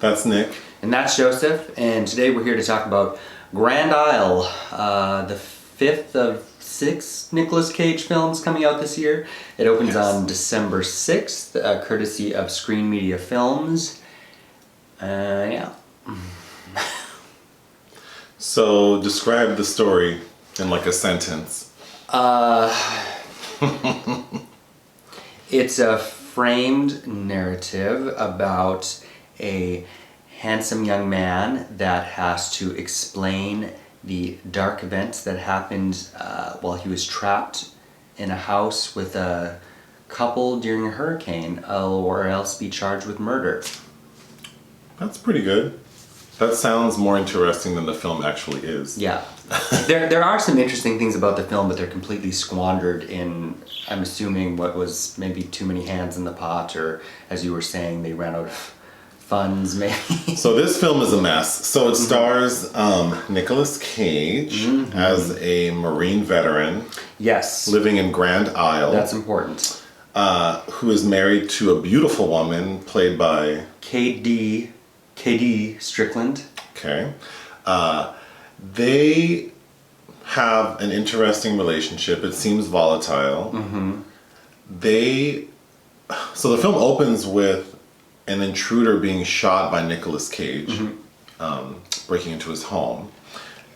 That's Nick. And that's Joseph. And today we're here to talk about Grand Isle, the fifth of 6 Nicolas Cage films coming out this year. It opens on December 6th, courtesy of Screen Media Films. Yeah. So describe the story in like a sentence. It's a framed narrative about a handsome young man that has to explain the dark events that happened while he was trapped in a house with a couple during a hurricane, or else be charged with murder. That's pretty good. That sounds more interesting than the film actually is. Yeah. There are some interesting things about the film, but they're completely squandered in, I'm assuming, what was maybe too many hands in the pot, or as you were saying, they ran out of funds, maybe. So this film is a mess. So it stars Nicolas Cage as a Marine veteran. Yes. Living in Grand Isle. That's important. Who is married to a beautiful woman played by KaDee Strickland. Okay. They have an interesting relationship. It seems volatile. So the film opens with an intruder being shot by Nicolas Cage, breaking into his home.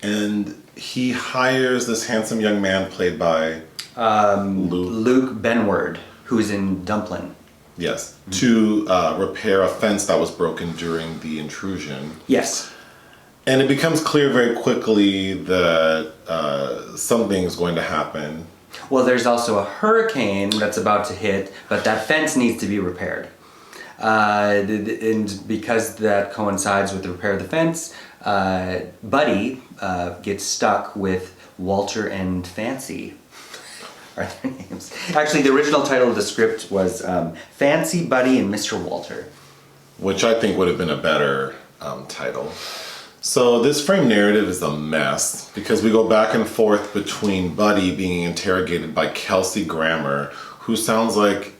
And he hires this handsome young man played by Luke Benward, who's in Dumplin'. Yes, to repair a fence that was broken during the intrusion. Yes. And it becomes clear very quickly that something is going to happen. Well, there's also a hurricane that's about to hit, but that fence needs to be repaired. And because that coincides with the repair of the fence, Buddy gets stuck with Walter and Fancy. Are their names? Actually, the original title of the script was Fancy, Buddy, and Mr. Walter. Which I think would have been a better title. So this frame narrative is a mess because we go back and forth between Buddy being interrogated by Kelsey Grammer, who sounds like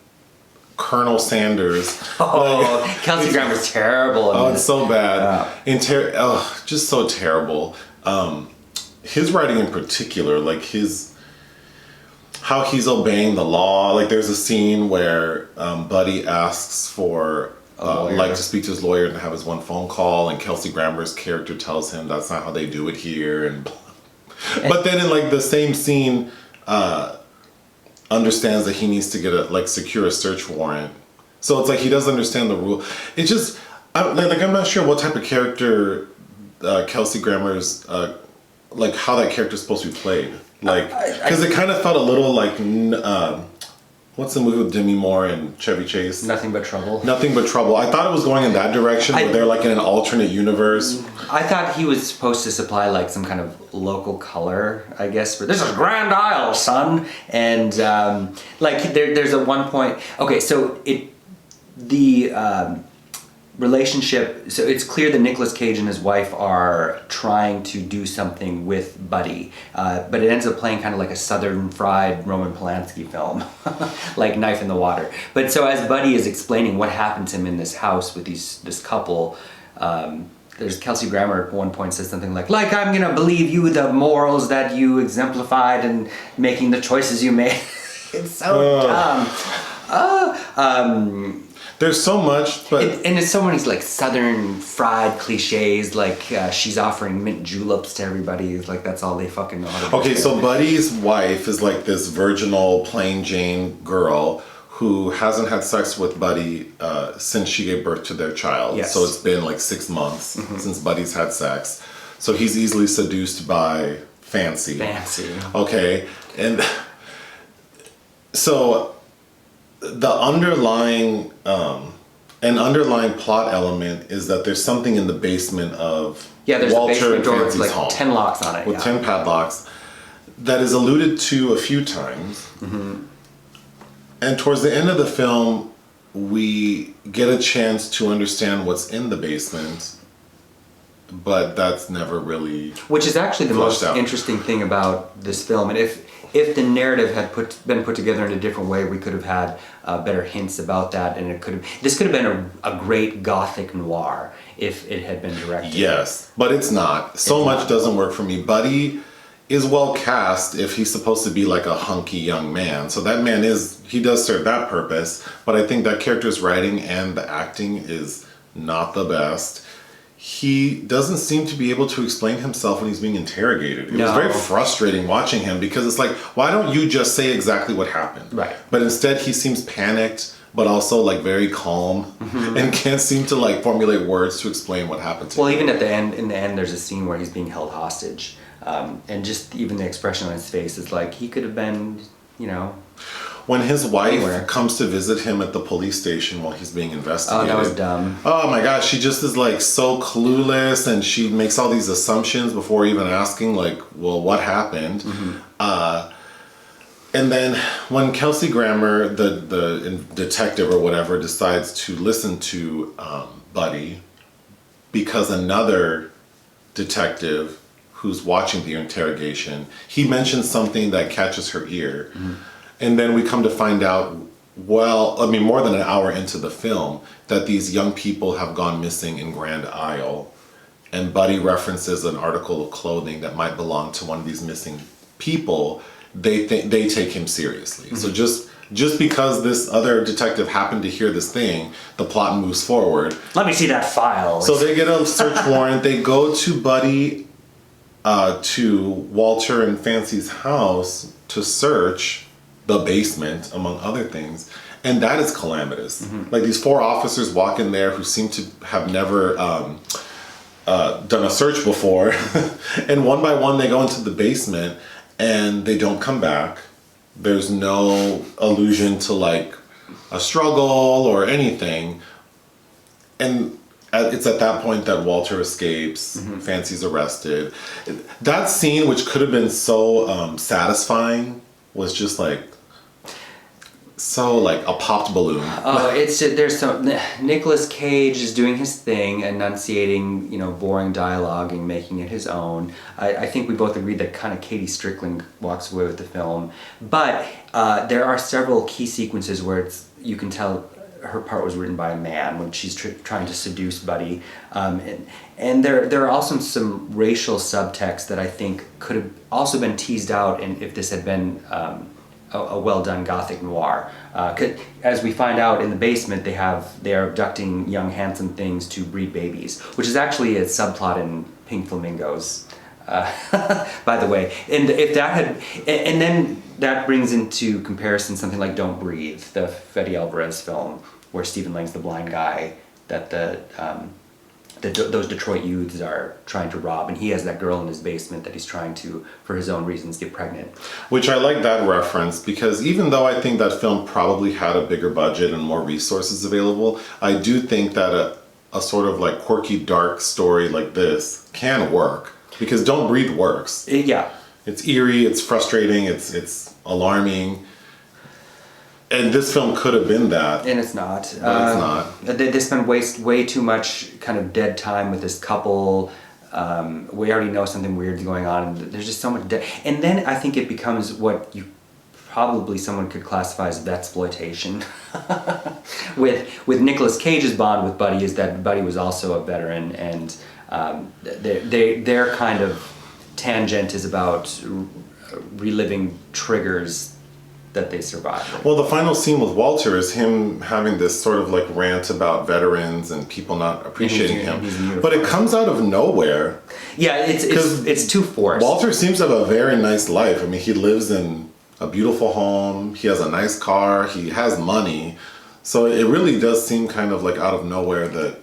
Colonel Sanders. Kelsey Grammer's terrible. It's so bad. Just so terrible. His writing in particular, like how he's obeying the law. Like there's a scene where Buddy asks for to speak to his lawyer and have his one phone call, and Kelsey Grammer's character tells him that's not how they do it here. But then in like the same scene, understands that he needs to secure a search warrant. So it's like he doesn't understand the rule. It's just I'm not sure what type of character Kelsey Grammer's how that character's supposed to be played. Because it kind of felt a little like what's the movie with Demi Moore and Chevy Chase? Nothing But Trouble. Nothing But Trouble. I thought it was going in that direction where they're like in an alternate universe. I thought he was supposed to supply like some kind of local color, I guess, for this is Grand Isle, son. And there's a one point. Okay, so the relationship. So it's clear that Nicolas Cage and his wife are trying to do something with Buddy, but it ends up playing kind of like a Southern fried Roman Polanski film, like Knife in the Water. But so as Buddy is explaining what happened to him in this house with this couple, there's Kelsey Grammer at one point says something like I'm gonna believe you the morals that you exemplified and making the choices you made. It's so dumb. There's so much, but and it's so many like Southern fried cliches, like she's offering mint juleps to everybody. Like that's all they fucking know how to do. Okay, so Buddy's wife is like this virginal, plain Jane girl who hasn't had sex with Buddy since she gave birth to their child. Yes. So it's been like 6 months since Buddy's had sex. So he's easily seduced by Fancy. Okay, and so the underlying plot element is that there's something in the basement of there's Walter a basement and door Fancy's with home 10 locks on it. With 10 padlocks that is alluded to a few times. And towards the end of the film, we get a chance to understand what's in the basement, but that's never really Which is actually the most out. interesting thing about this film. And if the narrative had been put together in a different way, we could have had better hints about that, and this could have been a great gothic noir if it had been directed. Yes, but it's not. So much doesn't work for me. Buddy is well cast if he's supposed to be like a hunky young man. So that man he does serve that purpose, but I think that character's writing and the acting is not the best. He doesn't seem to be able to explain himself when he's being interrogated. It was very frustrating watching him because it's like, why don't you just say exactly what happened? Right. But instead he seems panicked, but also like very calm and can't seem to like formulate words to explain what happened to him. Well, even in the end, there's a scene where he's being held hostage. And just even the expression on his face is like, he could have been, When his wife anywhere. comes to visit him at the police station while he's being investigated. Oh, that was dumb. Oh my gosh, she just is like so clueless, and she makes all these assumptions before even asking like, well, what happened? And then when Kelsey Grammer, the detective or whatever, decides to listen to Buddy because another detective who's watching the interrogation, he mentions something that catches her ear. And then we come to find out, more than an hour into the film, that these young people have gone missing in Grand Isle. And Buddy references an article of clothing that might belong to one of these missing people. They take him seriously. So just because this other detective happened to hear this thing, the plot moves forward. Let me see that file. So they get a search warrant. They go to Buddy, to Walter and Fancy's house to search the basement, among other things. And that is calamitous. Like these 4 officers walk in there who seem to have never done a search before. And one by one they go into the basement and they don't come back. There's no allusion to like a struggle or anything. And it's at that point that Walter escapes, Fancy's arrested. That scene, which could have been so satisfying, was just like so like a popped balloon. Oh, there's some. Nicolas Cage is doing his thing, enunciating, boring dialogue and making it his own. I think we both agree that kind of KaDee Strickland walks away with the film, but there are several key sequences where you can tell her part was written by a man when she's trying to seduce Buddy, and there are also some racial subtext that I think could have also been teased out, and if this had been a well done gothic noir. As we find out in the basement, they are abducting young handsome things to breed babies, which is actually a subplot in Pink Flamingos. By the way, and if that had, and then that brings into comparison something like Don't Breathe, the Fede Alvarez film, where Stephen Lang's the blind guy that those Detroit youths are trying to rob, and he has that girl in his basement that he's trying to, for his own reasons, get pregnant. Which I like that reference, because even though I think that film probably had a bigger budget and more resources available, I do think that a sort of like quirky, dark story like this can work. Because Don't Breathe works. Yeah. It's eerie, it's frustrating, it's alarming. And this film could have been that. And it's not. But it's not. They spend way too much kind of dead time with this couple. We already know something weird's going on. And there's just so much dead. And then I think it becomes what someone could classify as exploitation. with Nicolas Cage's bond with Buddy is that Buddy was also a veteran, and their kind of tangent is about reliving triggers that they survived. Well, the final scene with Walter is him having this sort of like rant about veterans and people not appreciating him. But it comes out of nowhere. Yeah, it's too forced. Walter seems to have a very nice life. I mean, he lives in a beautiful home. He has a nice car. He has money. So it really does seem kind of like out of nowhere that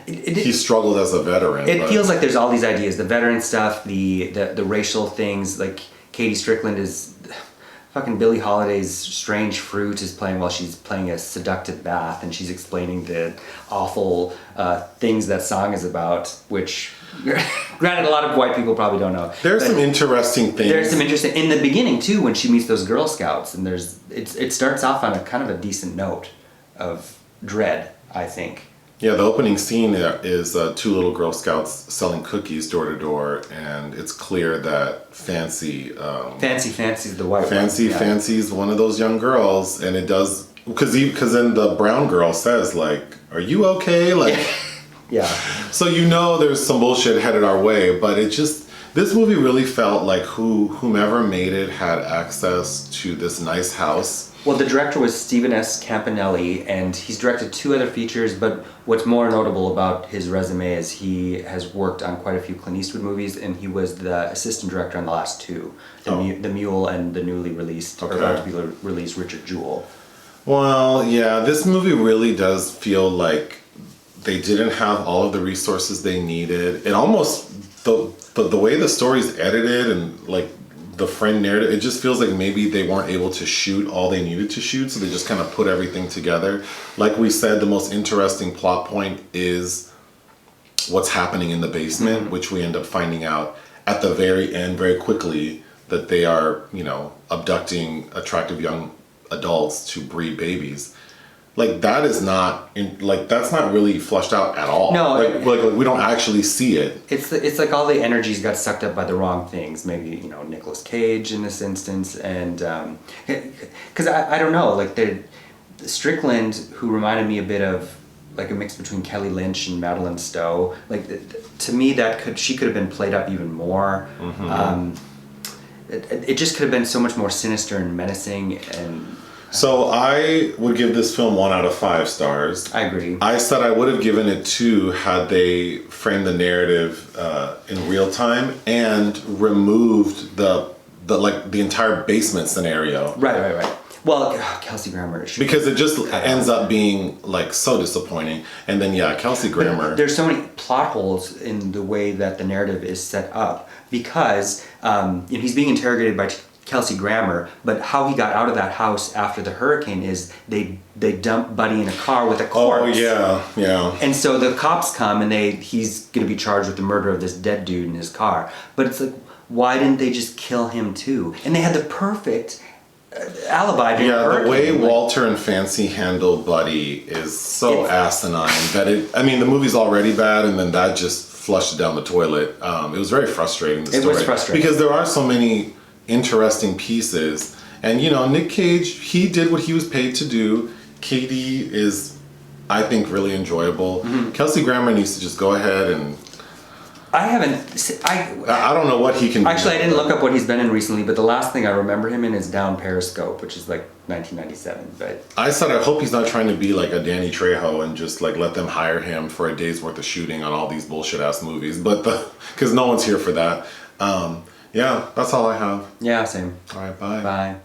he struggled as a veteran. It feels like there's all these ideas, the veteran stuff, the racial things, like KaDee Strickland is... Fucking Billie Holiday's Strange Fruit is playing while she's playing a seductive bath, and she's explaining the awful things that song is about, which, granted, a lot of white people probably don't know. There's some interesting things. There's some interesting... In the beginning, too, when she meets those Girl Scouts, and it starts off on a kind of a decent note of dread, I think. Yeah, the opening scene is two little Girl Scouts selling cookies door to door, and it's clear that Fancy's the white Fancy's one of those young girls, and it does because then the brown girl says like, "Are you okay?" Like, yeah. So there's some bullshit headed our way, but this movie really felt like whomever made it had access to this nice house. Well, the director was Stephen S. Campanelli, and he's directed 2 other features, but what's more notable about his resume is he has worked on quite a few Clint Eastwood movies, and he was the assistant director on the last 2, The Mule and the newly released, or about to be released, Richard Jewell. Well, yeah, this movie really does feel like they didn't have all of the resources they needed. It almost, the way the story's edited and like the friend narrative, it just feels like maybe they weren't able to shoot all they needed to shoot, so they just kind of put everything together. Like we said, the most interesting plot point is what's happening in the basement, which we end up finding out at the very end very quickly that they are, abducting attractive young adults to breed babies. Like that is not that's not really fleshed out at all. No, like we don't actually see it. It's like all the energies got sucked up by the wrong things. Maybe Nicolas Cage in this instance, and because I don't know, like the Strickland, who reminded me a bit of like a mix between Kelly Lynch and Madeline Stowe. Like to me, she could have been played up even more. It just could have been so much more sinister and menacing and. So I would give this film 1 out of 5 stars. I agree. I said I would have given it 2 had they framed the narrative in real time and removed the entire basement scenario. Right. Well, Kelsey Grammer. Because it just ends up being like so disappointing. And then Kelsey Grammer. There's so many plot holes in the way that the narrative is set up because he's being interrogated by Kelsey Grammer, but how he got out of that house after the hurricane is they dump Buddy in a car with a corpse. Oh yeah. And so the cops come and he's gonna be charged with the murder of this dead dude in his car. But it's like, why didn't they just kill him too? And they had the perfect alibi during the hurricane. The way Walter and Fancy handle Buddy is so asinine that the movie's already bad, and then that just flushed it down the toilet. It was very frustrating. It was frustrating because there are so many interesting pieces, and Nick Cage, he did what he was paid to do. KaDee is, I think, really enjoyable. Kelsey Grammer needs to just go ahead and I don't know what he can do. Actually, I didn't look up what he's been in recently, but the last thing I remember him in is Down Periscope, which is like 1997. But I said I hope he's not trying to be like a Danny Trejo and just like let them hire him for a day's worth of shooting on all these bullshit ass movies, but because no one's here for that. Yeah, that's all I have. Yeah, same. All right, bye. Bye.